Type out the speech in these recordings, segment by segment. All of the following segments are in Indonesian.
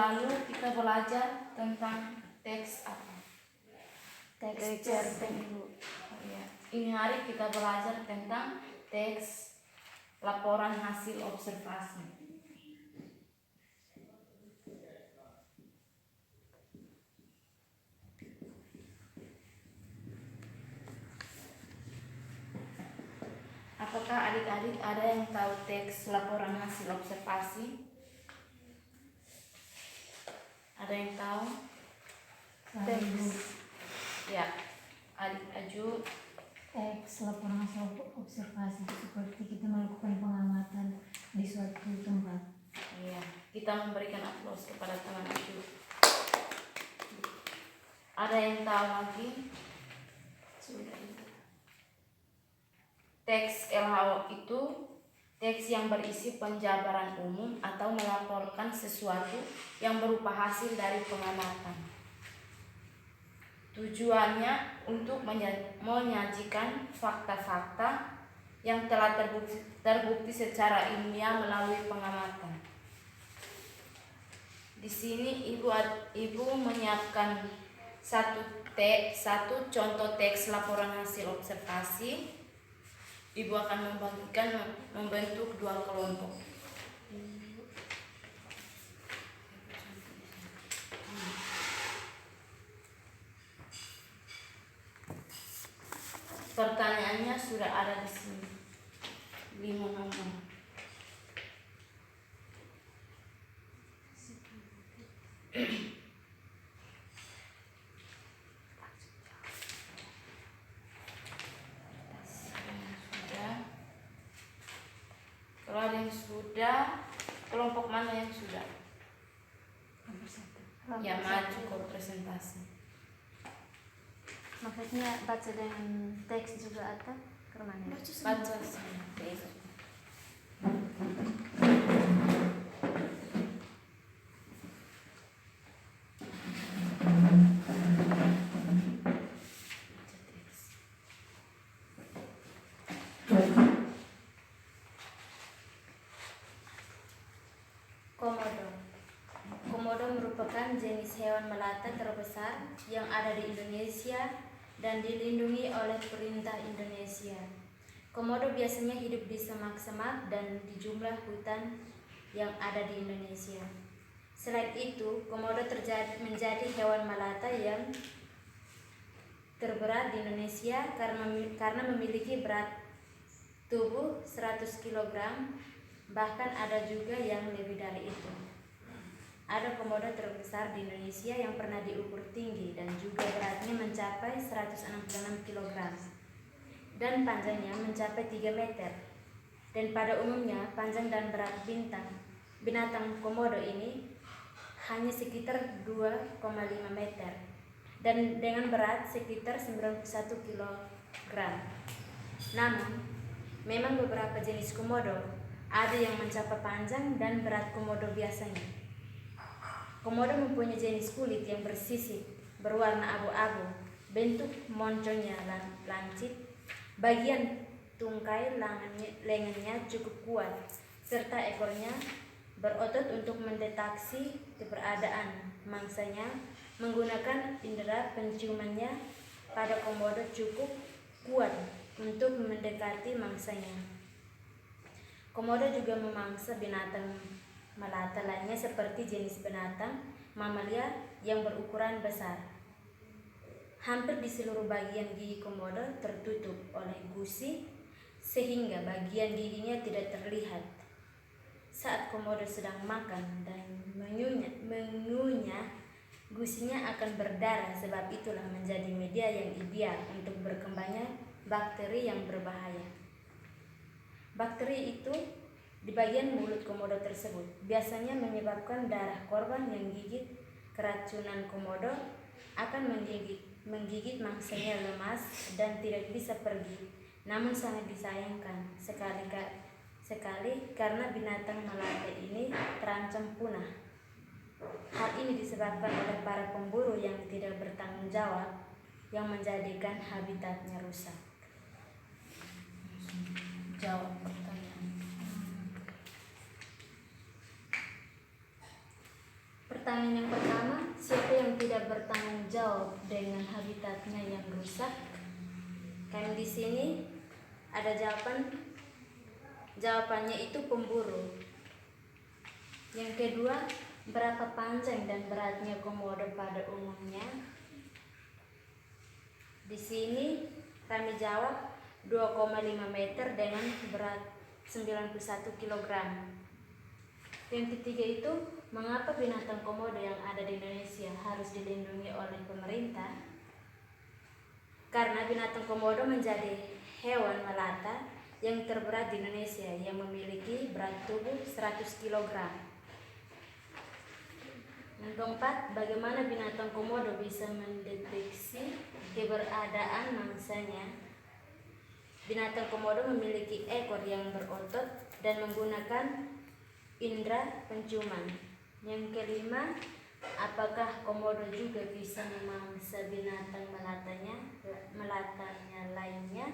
lalu kita belajar tentang teks apa? Teks cerpen, Bu. Ya. Ini hari kita belajar tentang teks laporan hasil observasi. Apakah adik-adik ada yang tahu teks laporan hasil observasi? Ada yang tahu? Teks. Ya, adik Aju. Teks laporan hasil observasi itu seperti kita melakukan pengamatan di suatu tempat. Iya, kita memberikan aplaus kepada teman Aju. Ada yang tahu lagi? Sudah. Teks LHO itu teks yang berisi penjabaran umum atau melaporkan sesuatu yang berupa hasil dari pengamatan. Tujuannya untuk menyajikan fakta-fakta yang telah terbukti secara ilmiah melalui pengamatan. Di sini ibu menyiapkan satu contoh teks laporan hasil observasi. Ibu akan membentuk dua kelompok. Pertanyaannya sudah ada di sini. 5 nomor. Kalau ada yang sudah, kelompok mana yang sudah? Ya, maju ke presentasi. Maksudnya baca dengan teks juga atau kemana? Baca sih. Komodo merupakan jenis hewan melata terbesar yang ada di Indonesia dan dilindungi oleh pemerintah Indonesia. Komodo biasanya hidup di semak-semak dan di jumlah hutan yang ada di Indonesia. Selain itu, komodo menjadi hewan melata yang terberat di Indonesia karena memiliki berat tubuh 100 kg, bahkan ada juga yang lebih dari itu. Ada komodo terbesar di Indonesia yang pernah diukur tinggi dan juga beratnya mencapai 166 kg dan panjangnya mencapai 3 meter. Dan pada umumnya panjang dan berat binatang komodo ini hanya sekitar 2,5 meter dan dengan berat sekitar 91 kg. Namun, memang beberapa jenis komodo ada yang mencapai panjang dan berat komodo biasanya. Komodo mempunyai jenis kulit yang bersisik, berwarna abu-abu, bentuk monconya lancip, bagian tungkai lengannya cukup kuat, serta ekornya berotot untuk mendeteksi keberadaan mangsanya menggunakan indera penciumannya. Pada komodo cukup kuat untuk mendekati mangsanya. Komodo juga memangsa binatang melata lainnya seperti jenis binatang mamalia yang berukuran besar. Hampir di seluruh bagian gigi komodo tertutup oleh gusi sehingga bagian giginya tidak terlihat. Saat komodo sedang makan dan mengunyah, gusinya akan berdarah, sebab itulah menjadi media yang ideal untuk berkembangnya bakteri yang berbahaya. Bakteri itu di bagian mulut komodo tersebut biasanya menyebabkan darah korban yang gigit keracunan. Komodo akan menggigit mangsanya lemas dan tidak bisa pergi, namun sangat disayangkan sekali karena binatang melata ini terancam punah. Hal ini disebabkan oleh para pemburu yang tidak bertanggung jawab yang menjadikan habitatnya rusak. Jawab pertanyaan. Pertanyaan yang pertama, siapa yang tidak bertanggung jawab dengan habitatnya yang rusak? Kami di sini ada jawabannya itu pemburu. Yang kedua, berapa panjang dan beratnya komodo pada umumnya? Di sini kami jawab 2,5 meter dengan berat 91 kg. Yang ketiga itu, mengapa binatang komodo yang ada di Indonesia harus dilindungi oleh pemerintah? Karena binatang komodo menjadi hewan melata yang terberat di Indonesia yang memiliki berat tubuh 100 kg. Yang keempat, bagaimana binatang komodo bisa mendeteksi keberadaan mangsanya? Binatang komodo memiliki ekor yang berotot dan menggunakan indera penciuman. Yang kelima, apakah komodo juga bisa memangsa binatang melatanya lainnya?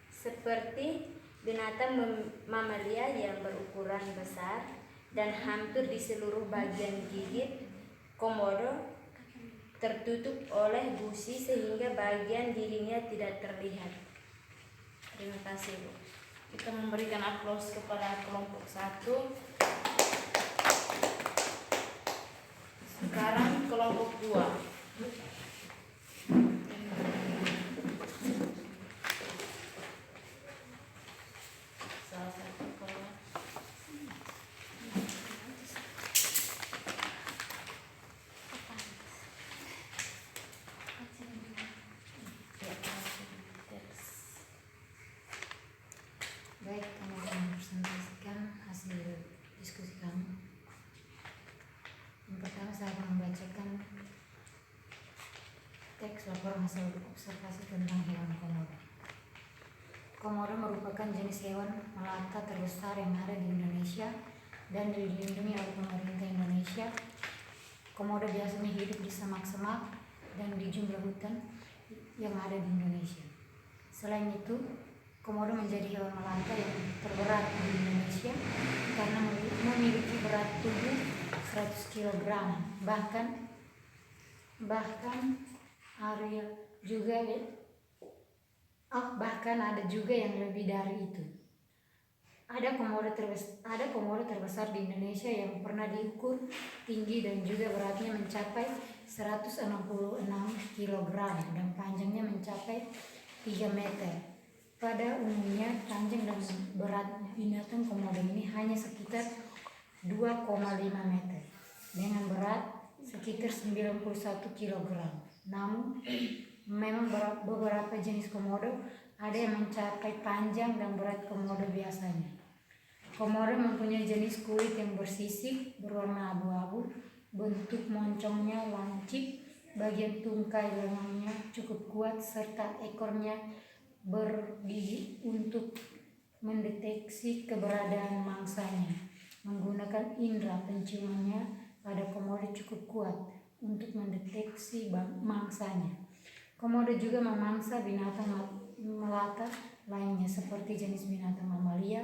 Seperti binatang mamalia yang berukuran besar dan hampir di seluruh bagian gigit komodo tertutup oleh gusi sehingga bagian dirinya tidak terlihat. Terima kasih, Bu. Kita memberikan aplaus kepada kelompok 1. Sekarang kelompok 2. Salah satu kelompok. Baik, kami akan presentasikan hasil diskusi kami. Yang pertama saya akan membacakan teks laporan hasil observasi tentang hewan komodo. Komodo merupakan jenis hewan melata terbesar yang ada di Indonesia dan dilindungi oleh pemerintah Indonesia. Komodo biasanya hidup di semak-semak dan di jumlah hutan yang ada di Indonesia. Selain itu, komodo menjadi hewan melata yang terberat di Indonesia karena memiliki berat tubuh 100 kg. Bahkan ada juga yang lebih dari itu. Ada komodo terbesar di Indonesia yang pernah diukur tinggi dan juga beratnya mencapai 166 kg dan panjangnya mencapai 3 meter. Pada umumnya, panjang dan berat binatang komodo ini hanya sekitar 2,5 meter dengan berat sekitar 91 kg. Namun, memang beberapa jenis komodo ada yang mencapai panjang dan berat komodo biasanya. Komodo mempunyai jenis kulit yang bersisik berwarna abu-abu, bentuk moncongnya lancip, bagian tungkai lengannya cukup kuat serta ekornya bergigi untuk mendeteksi keberadaan mangsanya. Menggunakan indera penciumannya pada komodo cukup kuat untuk mendeteksi mangsanya. Komodo juga memangsa binatang melata lainnya seperti jenis binatang mamalia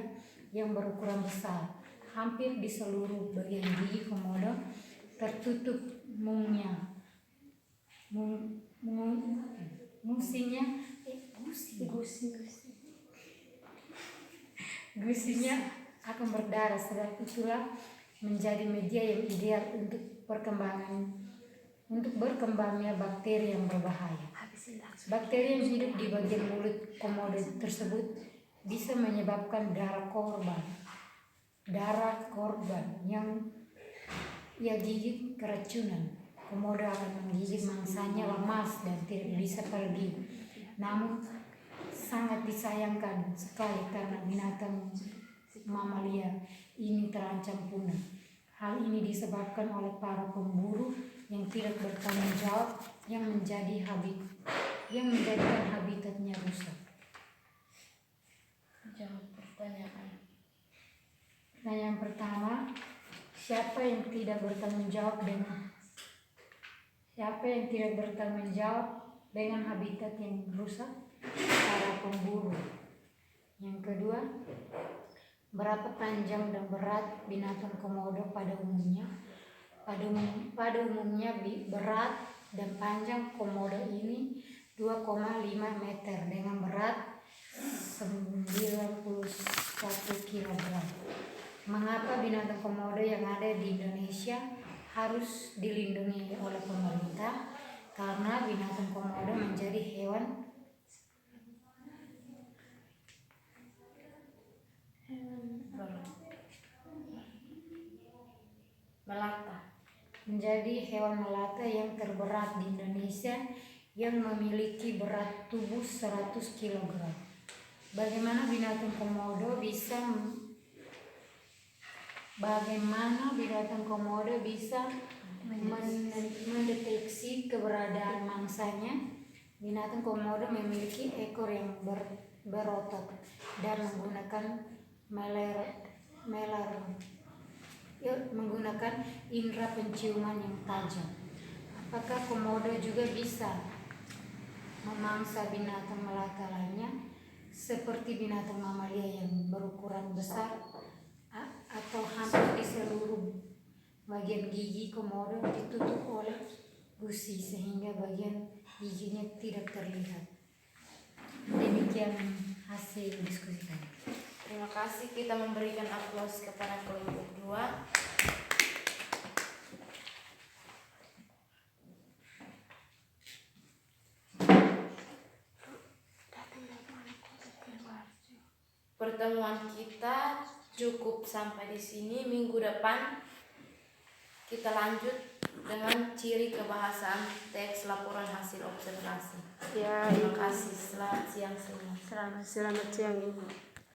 yang berukuran besar. Hampir di seluruh bagian gigi komodo tertutup mungnya. Gusinya akan berdarah, sebab itulah menjadi media yang ideal untuk berkembangnya bakteri yang berbahaya. Bakteri yang hidup di bagian mulut komodo tersebut bisa menyebabkan darah korban yang ia gigit keracunan. Komodo akan menggigit mangsanya lemas dan tidak bisa pergi. Namun sangat disayangkan sekali karena binatang mamalia ini terancam punah. Hal ini disebabkan oleh para pemburu yang tidak bertanggung jawab yang menjadikan habitatnya rusak. Jawab pertanyaan. Pertanyaan pertama, siapa yang tidak bertanggung jawab dengan habitat yang rusak? Para pemburu. Yang kedua, Berapa panjang dan berat binatang komodo pada umumnya? Pada umumnya berat dan panjang komodo ini 2,5 meter dengan berat 91 kg. Mengapa binatang komodo yang ada di Indonesia harus dilindungi oleh pemerintah? Karena binatang komodo menjadi hewan melata yang terberat di Indonesia yang memiliki berat tubuh 100 kg. Bagaimana binatang komodo bisa mendeteksi keberadaan mangsanya? Binatang komodo memiliki ekor yang berotot dan menggunakan indera penciuman yang tajam. Apakah komodo juga bisa memangsa binatang melata lainnya seperti binatang mamalia yang berukuran besar atau hampir di seluruh bagian gigi komodo ditutup oleh gusi sehingga bagian giginya tidak terlihat? Demikian hasil diskusi kami. Terima kasih, kita memberikan aplaus kepada kelompok 2. Pertemuan kita cukup sampai di sini. Minggu depan kita lanjut dengan ciri kebahasaan teks laporan hasil observasi. Ya, Terima kasih. Selamat siang semua. selamat siang Ibu.